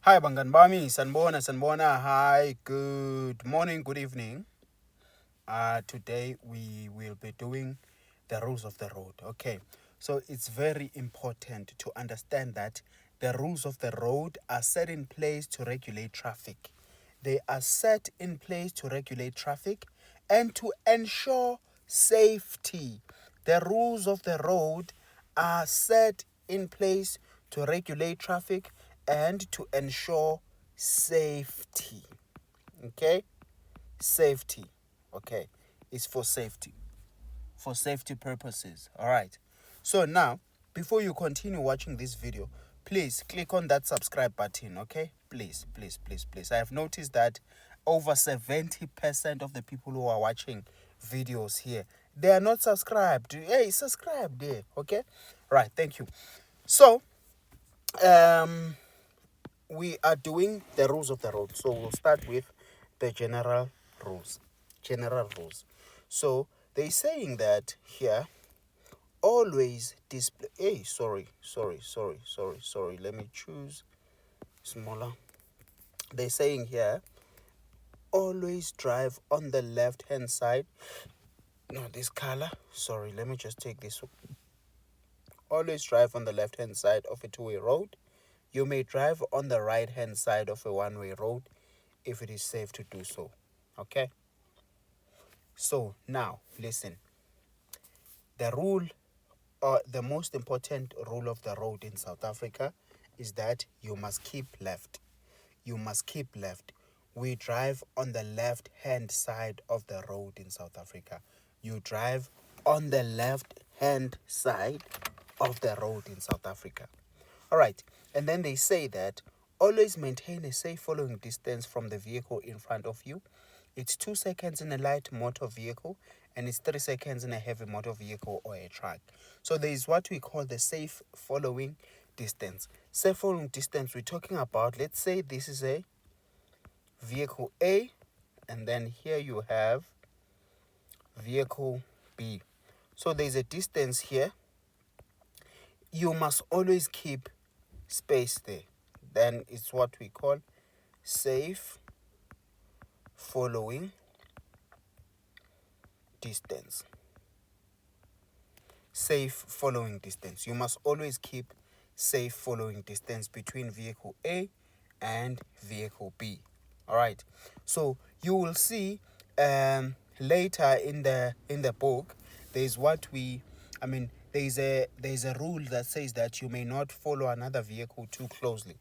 Hi, Banganbami, Sanbona. Hi, good morning, good evening. Today we will be doing the rules of the road. Okay, so it's very important to understand that the rules of the road are set in place to regulate traffic. They are set in place to regulate traffic and to ensure safety. The rules of the road are set in place to regulate traffic and to ensure safety. Okay? Safety. Okay? It's for safety purposes. All right. So now, before you continue watching this video, please click on that subscribe button. Okay? Please. I have noticed that over 70% of the people who are watching videos here, they are not subscribed. Hey, subscribe there. Okay? Right. Thank you. So, we are doing the rules of the road. So we'll start with the general rules. So they're saying that here, always display. Hey, sorry. Let me choose smaller. They're saying here, always drive on the left hand side. No, this color. Sorry, let me just take this. Always drive on the left hand side of a two-way road. You may drive on the right hand side of a one-way road if it is safe to do so. Okay? So now, listen. The most important rule of the road in South Africa is that you must keep left. We drive on the left hand side of the road in South Africa. You drive on the left hand side of the road in South Africa. All right. And then they say that always maintain a safe following distance from the vehicle in front of you. It's 2 seconds in a light motor vehicle and it's 3 seconds in a heavy motor vehicle or a truck. So there is what we call the safe following distance. Safe following distance, we're talking about, let's say this is a vehicle A, and then here you have vehicle B. So there's a distance here. You must always keep space there. Then it's what we call safe following distance. Safe following distance. You must always keep safe following distance between vehicle A and vehicle B. All right. So you will see later in the book there's there's a rule that says that you may not follow another vehicle too closely.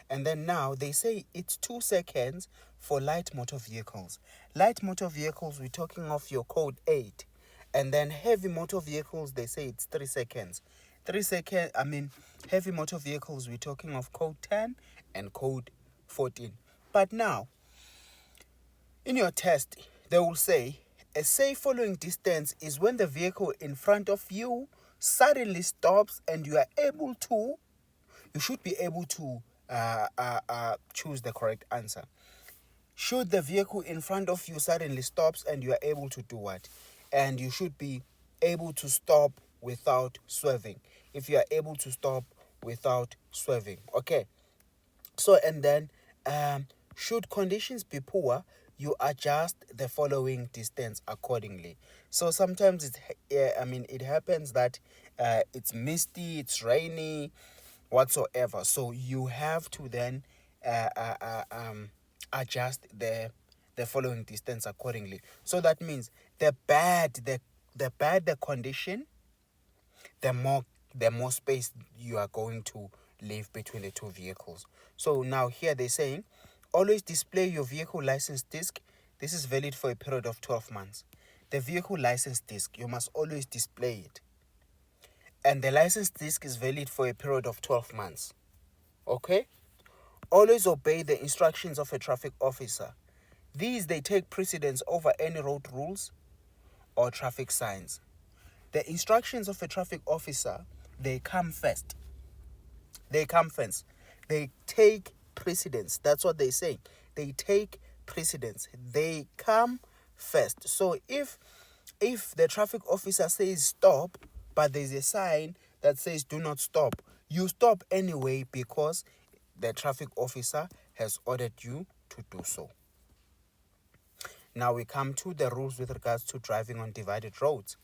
And then now they say it's 2 seconds for light motor vehicles. Light motor vehicles, we're talking of your code 8. And then heavy motor vehicles, they say it's 3 seconds. Heavy motor vehicles, we're talking of code 10 and code 14. But now, in your test, they will say a safe following distance is when the vehicle in front of you suddenly stops and you should be able to choose the correct answer. Should the vehicle in front of you suddenly stops and you are able to do what? And you should be able to stop without swerving. If you are able to stop without swerving. Okay. So, and then, should conditions be poor, you adjust the following distance accordingly. So sometimes it happens that it's misty, it's rainy, whatsoever. So you have to then adjust the following distance accordingly. So that means the bad the condition, the more space you are going to leave between the two vehicles. So now here they're saying, always display your vehicle license disc. This is valid for a period of 12 months. The vehicle license disc, you must always display it. And the license disc is valid for a period of 12 months. Okay? Always obey the instructions of a traffic officer. These, they take precedence over any road rules or traffic signs. The instructions of a traffic officer, they come first. They take precedence. That's what they say. They take precedence. They come first. So if the traffic officer says stop, but there's a sign that says do not stop, you stop anyway because the traffic officer has ordered you to do so. Now we come to the rules with regards to driving on divided roads.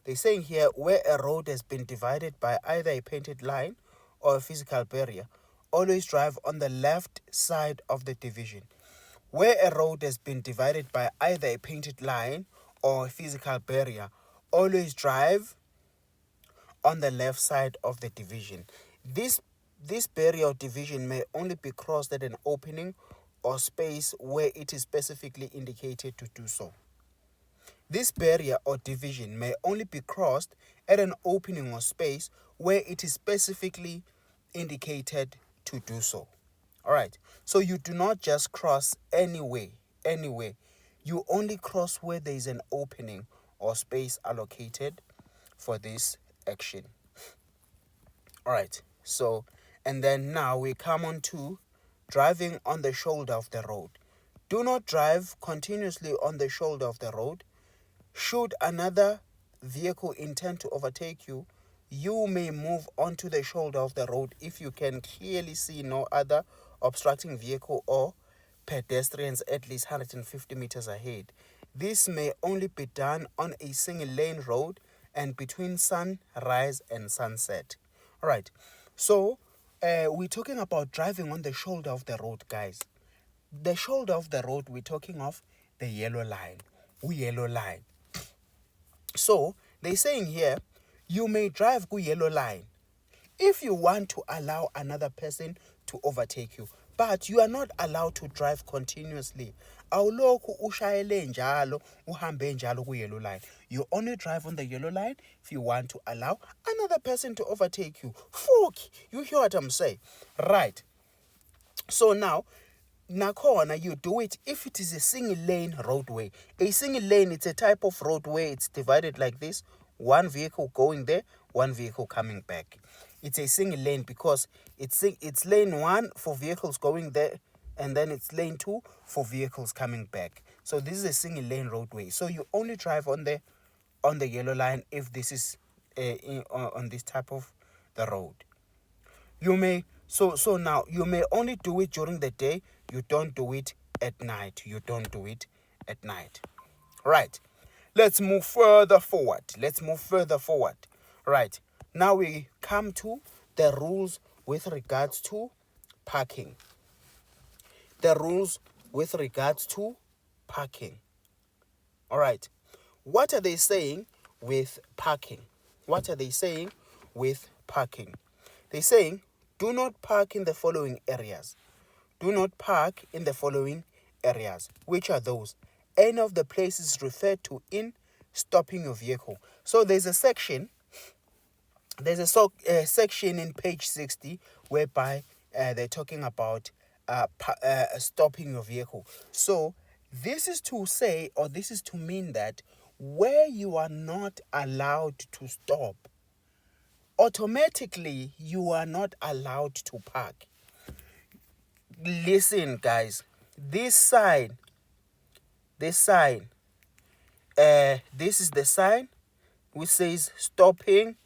They're saying here, where a road has been divided by either a painted line or a physical barrier, always drive on the left side of the division. Where a road has been divided by either a painted line or a physical barrier, always drive on the left side of the division. This barrier or division may only be crossed at an opening or space where it is specifically indicated to do so. This barrier or division may only be crossed at an opening or space where it is specifically indicated to do so. All right. So you do not just cross anywhere. You only cross where there is an opening or space allocated for this action. All right. So, and then now we come on to driving on the shoulder of the road. Do not drive continuously on the shoulder of the road. Should another vehicle intend to overtake you, you may move onto the shoulder of the road if you can clearly see no other obstructing vehicle or pedestrians at least 150 meters ahead. This may only be done on a single lane road and between sunrise and sunset. All right. So we're talking about driving on the shoulder of the road, guys. The shoulder of the road, we're talking of the yellow line. Yellow line. So they're saying here, you may drive ku yellow line if you want to allow another person to overtake you, but you are not allowed to drive continuously. Awulokhu ushayele njalo uhambe njalo ku yellow line. You only drive on the yellow line if you want to allow another person to overtake you. Fuck, you hear what I'm saying? Right. So now, nakhona you do it if it is a single lane roadway. A single lane, it's a type of roadway. It's divided like this. One vehicle going there, one vehicle coming back. It's a single lane because it's lane 1 for vehicles going there, and then it's lane 2 for vehicles coming back. So this is a single lane roadway. So you only drive on the yellow line if this is on this type of the road. You may so now you may only do it during the day. You don't do it at night. Right. Let's move further forward. Right. Now we come to the rules with regards to parking. All right. What are they saying with parking? They're saying, do not park in the following areas. Which are those? Any of the places referred to in stopping your vehicle. So there's a section in page 60 whereby they're talking about stopping your vehicle. So this is to say, or this is to mean that where you are not allowed to stop, automatically you are not allowed to park. Listen, guys, this sign, this is the sign which says stopping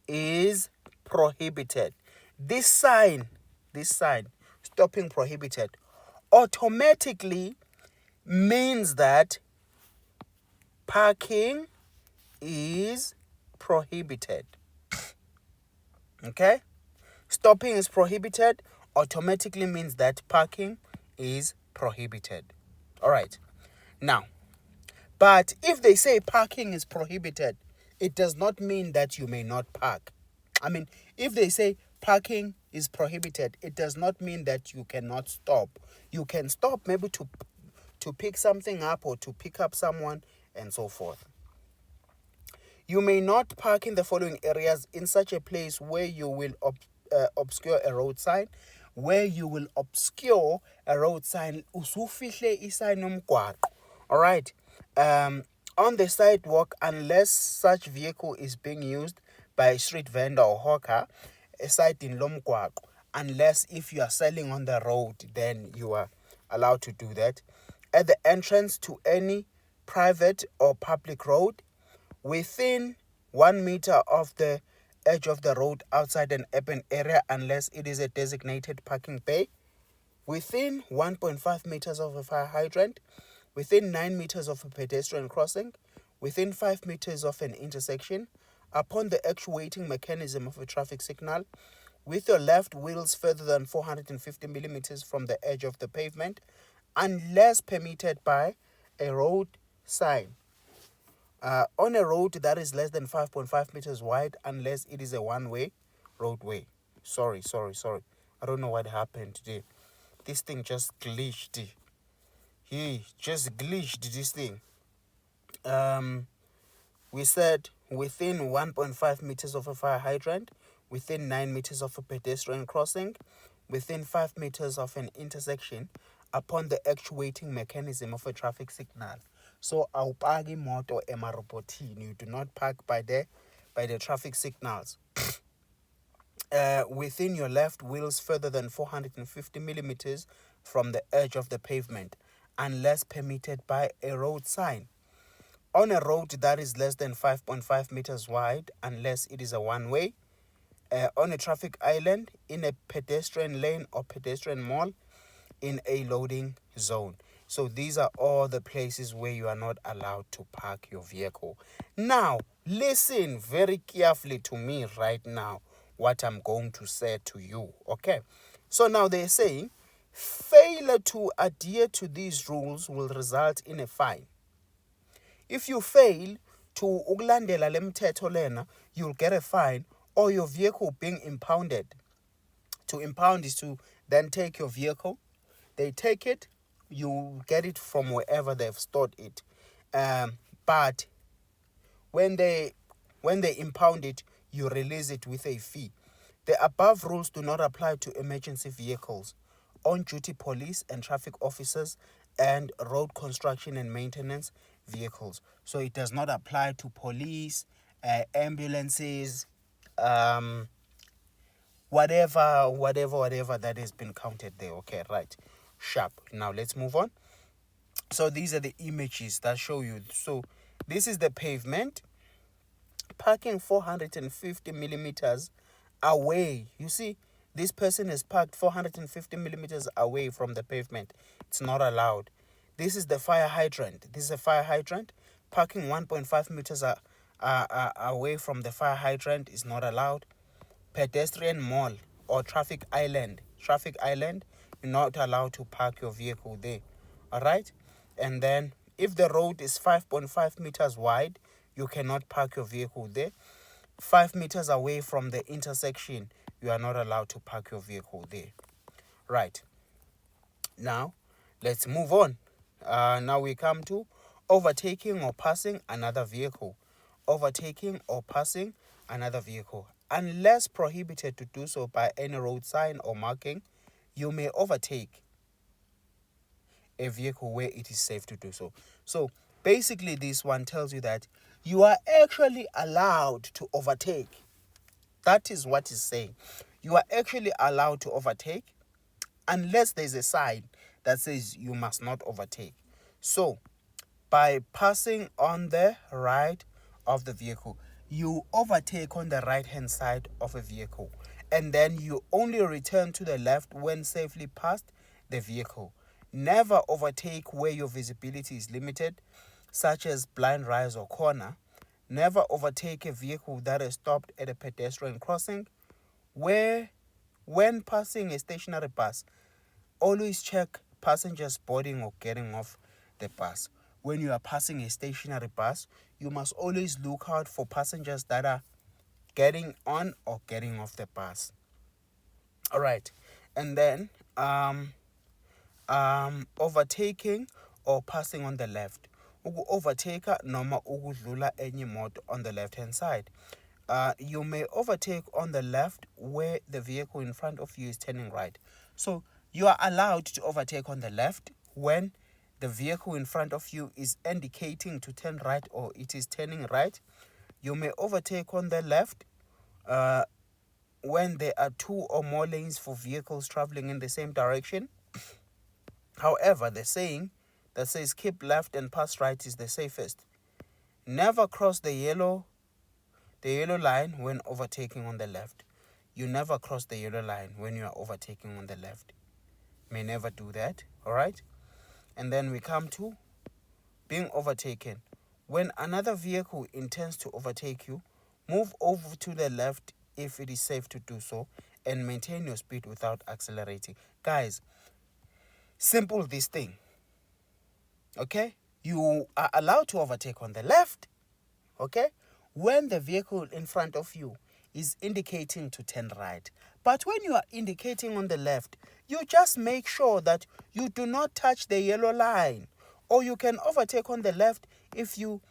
is prohibited. This sign, stopping prohibited, automatically means that parking is prohibited. Okay? Stopping is prohibited automatically means that parking is prohibited. All right. Now, but if they say parking is prohibited, it does not mean that you may not park. I mean, if they say parking is prohibited, it does not mean that you cannot stop. You can stop maybe to pick something up or to pick up someone and so forth. You may not park in the following areas: in such a place where you will obscure a road sign. Usufihle isayini nomgwaqo. All right. On the sidewalk, unless such vehicle is being used by a street vendor or hawker, aside in lomgwaqo. Unless if you are selling on the road, then you are allowed to do that. At the entrance to any private or public road, within 1 meter of the edge of the road outside an urban area unless it is a designated parking bay, within 1.5 meters of a fire hydrant, within 9 meters of a pedestrian crossing, within 5 meters of an intersection, upon the actuating mechanism of a traffic signal, with your left wheels further than 450 millimeters from the edge of the pavement, unless permitted by a road sign. On a road that is less than 5.5 meters wide, unless it is a one-way roadway. Sorry. I don't know what happened today. This thing just glitched. He just glitched this thing. We said within 1.5 meters of a fire hydrant, within 9 meters of a pedestrian crossing, within 5 meters of an intersection, upon the actuating mechanism of a traffic signal. So awupaki imoto emarobotini. You do not park by the traffic signals. Within your left wheels further than 450 millimeters from the edge of the pavement, unless permitted by a road sign. On a road that is less than 5.5 meters wide, unless it is a one-way. On a traffic island, in a pedestrian lane or pedestrian mall, in a loading zone. So these are all the places where you are not allowed to park your vehicle. Now, listen very carefully to me right now, what I'm going to say to you, okay? So now they're saying, failure to adhere to these rules will result in a fine. If you fail to ukulandela lemthetho lena, you'll get a fine, or your vehicle being impounded. To impound is to then take your vehicle. They take it, you get it from wherever they've stored it. But when they impound it, you release it with a fee. The above rules do not apply to emergency vehicles, on-duty police and traffic officers, and road construction and maintenance vehicles. So it does not apply to police, ambulances, whatever that has been counted there. Okay, right. Sharp. Now let's move on. So these are the images that show you. So this is the pavement. Parking 450 millimeters away. You see, this person is parked 450 millimeters away from the pavement. It's not allowed. This is the fire hydrant. This is a fire hydrant. Parking 1.5 meters away from the fire hydrant is not allowed. Pedestrian mall or traffic island. You're not allowed to park your vehicle there. Alright? And then if the road is 5.5 meters wide, you cannot park your vehicle there. 5 meters away from the intersection, you are not allowed to park your vehicle there. Right. Now, let's move on. Now we come to overtaking or passing another vehicle. Overtaking or passing another vehicle. Unless prohibited to do so by any road sign or marking, you may overtake a vehicle where it is safe to do so. So basically this one tells you that you are actually allowed to overtake. That is what it's saying. You are actually allowed to overtake unless there's a sign that says you must not overtake. So by passing on the right of the vehicle, you overtake on the right hand side of a vehicle, and then you only return to the left when safely past the vehicle. Never overtake where your visibility is limited, such as blind rise or corner. Never overtake a vehicle that is stopped at a pedestrian crossing. When passing a stationary bus, always check passengers boarding or getting off the bus. When you are passing a stationary bus, you must always look out for passengers that are getting on or getting off the bus. All right. And then overtaking or passing on the left. Overtaker noma ukudlula enye imoto on the left hand side. You may overtake on the left where the vehicle in front of you is turning right. So you are allowed to overtake on the left when the vehicle in front of you is indicating to turn right or it is turning right. You may overtake on the left when there are 2 or more lanes for vehicles traveling in the same direction. However, the saying that says keep left and pass right is the safest. Never cross the the yellow line when overtaking on the left. You never cross the yellow line when you are overtaking on the left. May never do that, all right? And then we come to being overtaken. When another vehicle intends to overtake you, move over to the left if it is safe to do so, and maintain your speed without accelerating. Guys, simple this thing, okay? You are allowed to overtake on the left, okay, when the vehicle in front of you is indicating to turn right. But when you are indicating on the left, you just make sure that you do not touch the yellow line. Or you can overtake on the left if you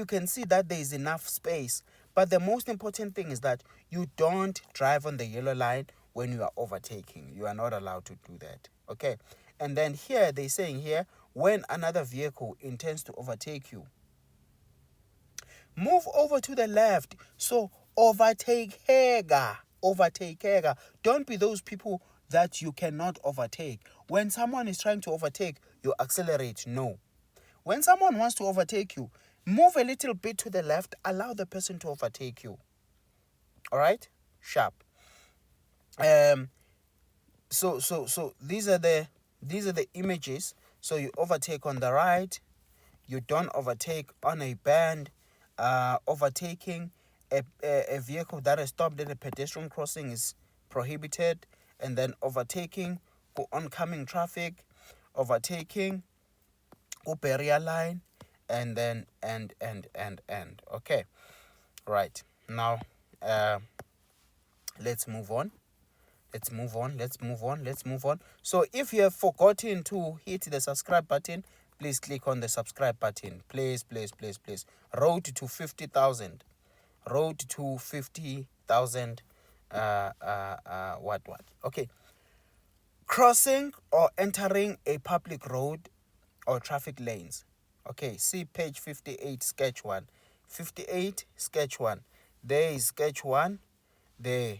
can see that there is enough space. But the most important thing is that you don't drive on the yellow line when you are overtaking. You are not allowed to do that, okay? And then here they're saying here, when another vehicle intends to overtake you, move over to the left. So overtake Hega. Overtake Hega. Don't be those people that you cannot overtake. When someone is trying to overtake, you accelerate. No. When someone wants to overtake you, move a little bit to the left. Allow the person to overtake you. All right? Sharp. So these are the images. So you overtake on the right. You don't overtake on a bend. Overtaking a vehicle that is stopped at a pedestrian crossing is prohibited. And then overtaking oncoming traffic, overtaking barrier line, and then and. Okay, right now, let's move on. So if you have forgotten to hit the subscribe button, please click on the subscribe button. Please. Road to 50,000. Road to 50,000. What? Okay. Crossing or entering a public road or traffic lanes. Okay, see page 58, sketch 1. 58, sketch 1. There is sketch 1. There.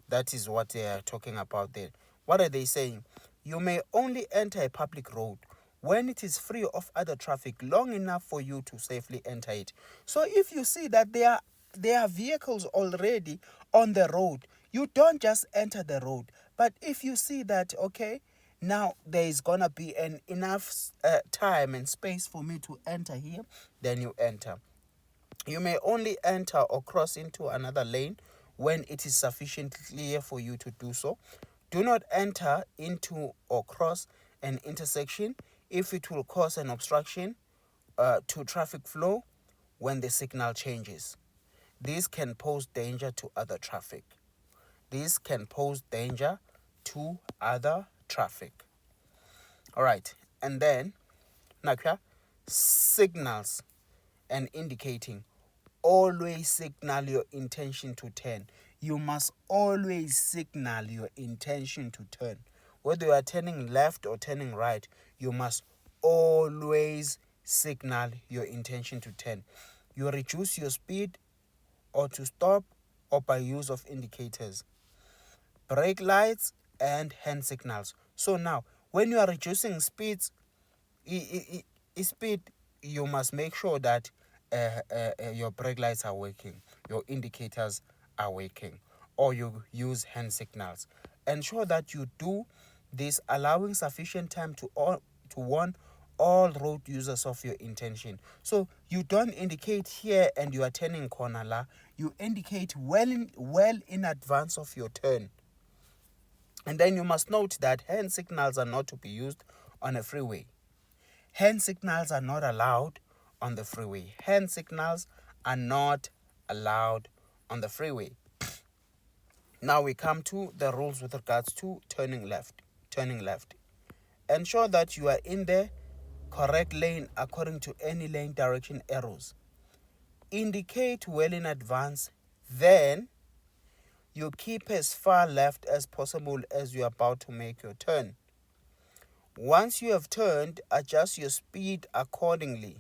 That is what they are talking about there. What are they saying? You may only enter a public road when it is free of other traffic long enough for you to safely enter it. So if you see that there are vehicles already on the road, you don't just enter the road. But if you see that, okay, now there is going to be enough time and space for me to enter here, then you enter. You may only enter or cross into another lane when it is sufficiently clear for you to do so. Do not enter into or cross an intersection if it will cause an obstruction to traffic flow when the signal changes. This can pose danger to other traffic. All right, and then Nakya, signals and indicating. Always signal your intention to turn. You must always signal your intention to turn. Whether you are turning left or turning right, you must always signal your intention to turn. You reduce your speed or to stop or by use of indicators, brake lights, and hand signals. So now, when you are reducing speeds, you must make sure that your brake lights are working, your indicators are working, or you use hand signals. Ensure that you do this, allowing sufficient time to warn all road users of your intention. So you don't indicate here and you are turning corner la. You indicate well in advance of your turn. And then you must note that hand signals are not to be used on a freeway. Hand signals are not allowed on the freeway. Hand signals are not allowed on the freeway. Now we come to the rules with regards to turning left. Ensure that you are in the correct lane according to any lane direction arrows. Indicate well in advance. Then you keep as far left as possible as you are about to make your turn. Once you have turned, adjust your speed accordingly.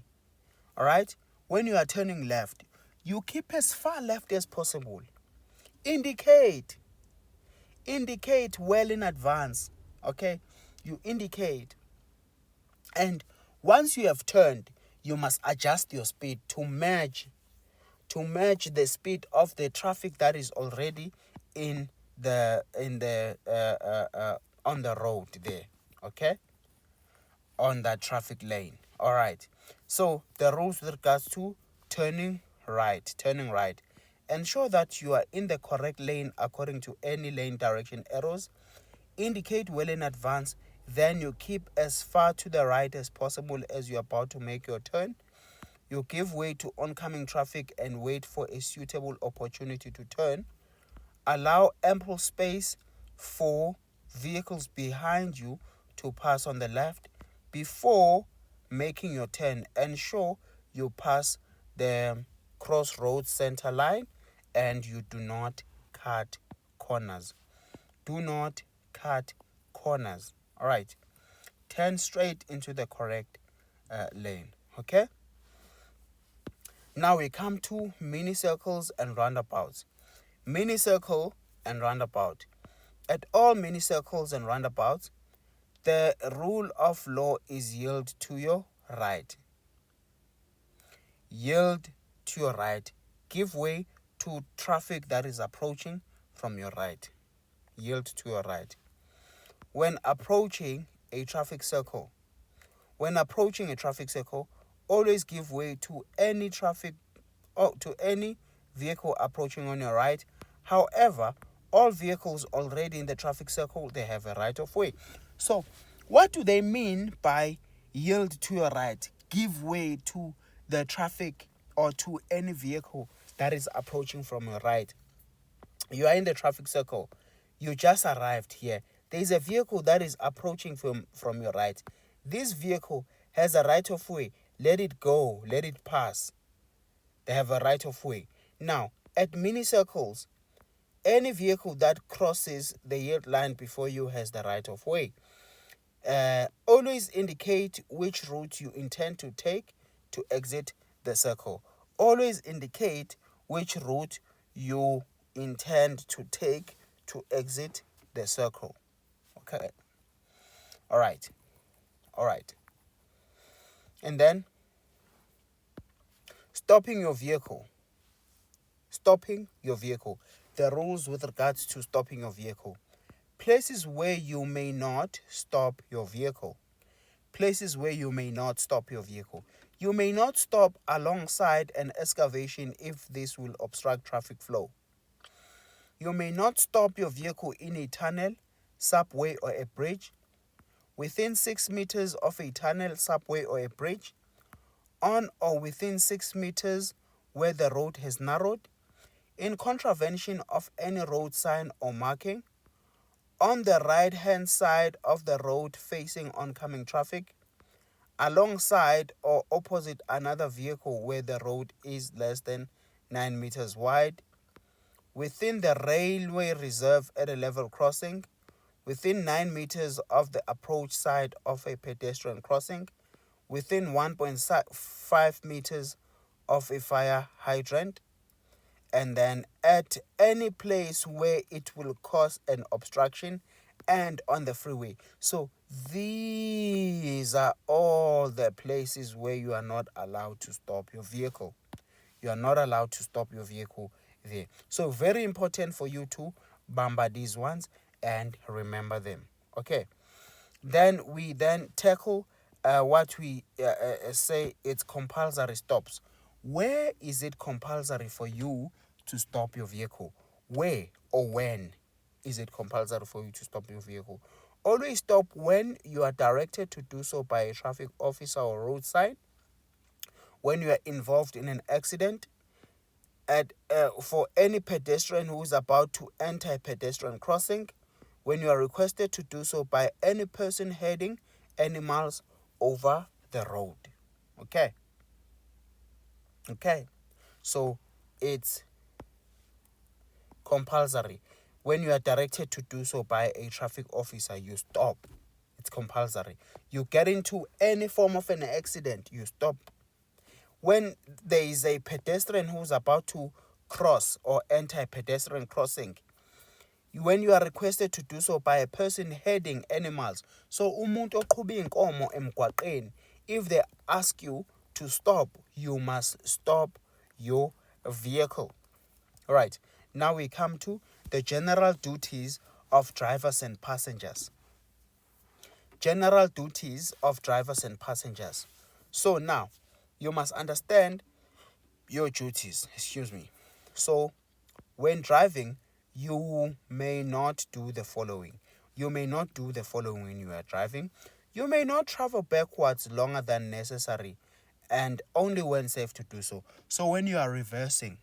All right? When you are turning left, you keep as far left as possible. Indicate well in advance. Okay? You indicate. And once you have turned, you must adjust your speed to match to match the speed of the traffic that is already in the on the road there, okay, on that traffic lane. All right, so the rules with regards to turning right. Ensure that you are in the correct lane according to any lane direction arrows. Indicate well in advance, then you keep as far to the right as possible as you're about to make your turn. You give way to oncoming traffic and wait for a suitable opportunity to turn. Allow ample space for vehicles behind you to pass on the left before making your turn. Ensure you pass the crossroads center line and you do not cut corners. Do not cut corners. All right. Turn straight into the correct lane. Okay. Now we come to mini circles and roundabouts. Mini circle and roundabout. At all mini circles and roundabouts, the rule of law is yield to your right. Yield to your right. Give way to traffic that is approaching from your right. Yield to your right. When approaching a traffic circle, always give way to any vehicle approaching on your right. However, all vehicles already in the traffic circle, they have a right of way. So, what do they mean by yield to your right? Give way to the traffic or to any vehicle that is approaching from your right. You are in the traffic circle. You just arrived here. There is a vehicle that is approaching from your right. This vehicle has a right of way. Let it go. Let it pass. They have a right of way. Now, at mini circles, any vehicle that crosses the yield line before you has the right of way. Always indicate which route you intend to take to exit the circle. Always indicate which route you intend to take to exit the circle. Okay. All right. And then stopping your vehicle. The rules with regards to stopping your vehicle. Places where you may not stop your vehicle. You may not stop alongside an excavation if this will obstruct traffic flow. You may not stop your vehicle in a tunnel, subway, or a bridge, within 6 meters of a tunnel, subway, or a bridge, on or within 6 meters where the road has narrowed, in contravention of any road sign or marking, on the right-hand side of the road facing oncoming traffic, alongside or opposite another vehicle where the road is less than 9 meters wide, within the railway reserve at a level crossing, within 9 meters of the approach side of a pedestrian crossing, within 1.5 meters of a fire hydrant, and then at any place where it will cause an obstruction and on the freeway. So these are all the places where you are not allowed to stop your vehicle. You are not allowed to stop your vehicle there. So very important for you to bamba these ones and remember them. Okay. Then we tackle what we say it's compulsory stops. Where is it compulsory for you to stop your vehicle? Where or when is it compulsory for you to stop your vehicle? Always stop when you are directed to do so by a traffic officer or road sign, when you are involved in an accident, for any pedestrian who is about to enter a pedestrian crossing, when you are requested to do so by any person heading animals over the road. Okay. So it's compulsory. When you are directed to do so by a traffic officer, you stop. It's compulsory. You get into any form of an accident, you stop. When there is a pedestrian who's about to cross or enter a pedestrian crossing, when you are requested to do so by a person heading animals, so umuntu oqhuba inkomo emgwaqeni, if they ask you to stop, you must stop your vehicle. All right, now we come to the general duties of drivers and passengers. General duties of drivers and passengers. So now, you must understand your duties. Excuse me. So, when driving, you may not do the following. You may not do the following when you are driving. You may not travel backwards longer than necessary, and only when safe to do so. So, when you are reversing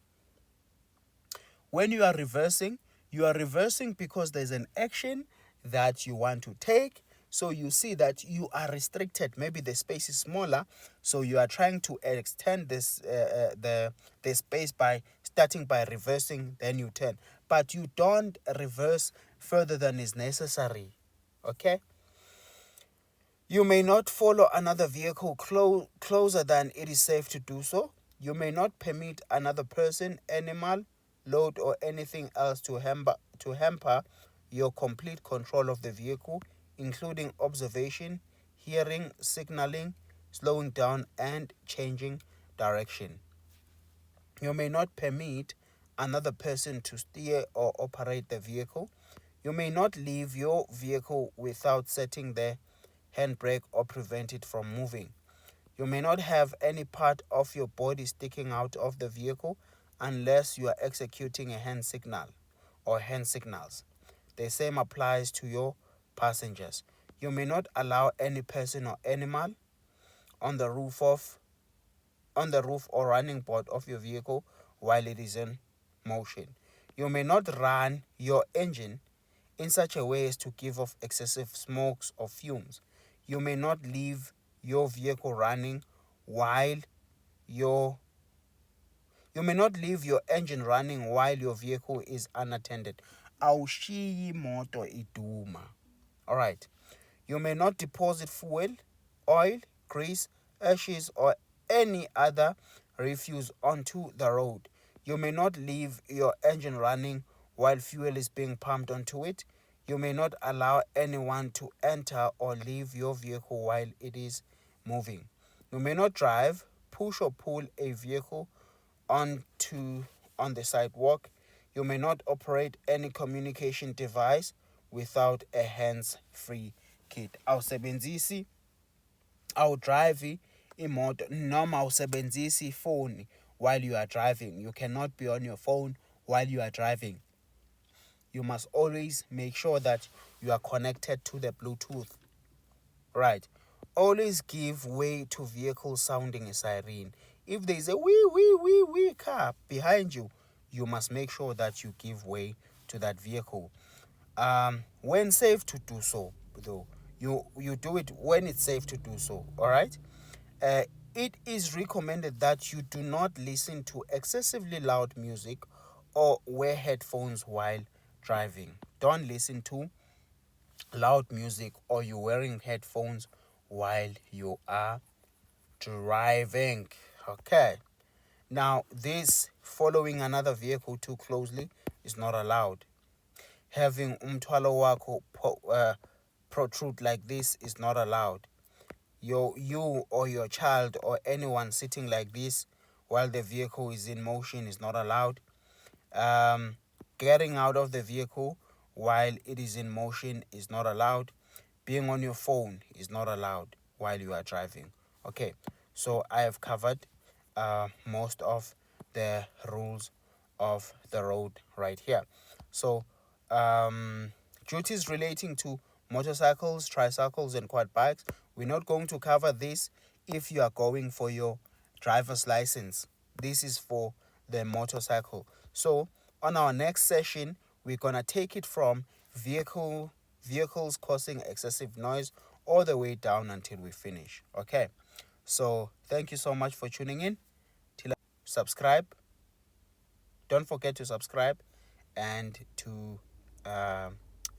because there's an action that you want to take. So you see that you are restricted. Maybe the space is smaller, so you are trying to extend the space by starting by reversing, then you turn. But you don't reverse further than is necessary. Okay? You may not follow another vehicle closer than it is safe to do so. You may not permit another person, animal, load, or anything else to hamper your complete control of the vehicle, including observation, hearing, signaling, slowing down, and changing direction. You may not permit another person to steer or operate the vehicle. You may not leave your vehicle without setting the handbrake or prevent it from moving. You may not have any part of your body sticking out of the vehicle unless you are executing a hand signal or hand signals. The same applies to your passengers. You may not allow any person or animal on the roof or running board of your vehicle while it is in motion. You may not run your engine in such a way as to give off excessive smokes or fumes. You may not leave your vehicle running while your you may not leave your engine running while your vehicle is unattended. Awushiyi imoto iduma. All right. You may not deposit fuel, oil, grease, ashes, or any other refuse onto the road. You may not leave your engine running while fuel is being pumped onto it. You may not allow anyone to enter or leave your vehicle while it is moving. You may not drive, push, or pull a vehicle on the sidewalk. You may not operate any communication device without a hands-free kit. Awusebenzisi awudrive imoto noma awusebenzisi ifoni while you are driving. You cannot be on your phone while you are driving. You must always make sure that you are connected to the Bluetooth. Right. Always give way to vehicles sounding a siren. If there is a wee car behind you, you must make sure that you give way to that vehicle. When safe to do so, though, you do it when it's safe to do so. All right. It is recommended that you do not listen to excessively loud music or wear headphones while driving. Don't listen to loud music or you're wearing headphones while you are driving. Okay. Now, this following another vehicle too closely is not allowed. Having umthwalo wakho protrude like this is not allowed. You or your child or anyone sitting like this while the vehicle is in motion is not allowed. Getting out of the vehicle while it is in motion is not allowed. Being on your phone is not allowed while you are driving. Okay, so I have covered most of the rules of the road right here. So, duties relating to motorcycles, tricycles, and quad bikes, we're not going to cover this if you are going for your driver's license. This is for the motorcycle. So, on our next session, we're going to take it from vehicles causing excessive noise all the way down until we finish. Okay, so thank you so much for tuning in. Subscribe. Don't forget to subscribe and to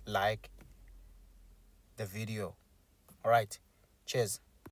like the video. All right, cheers.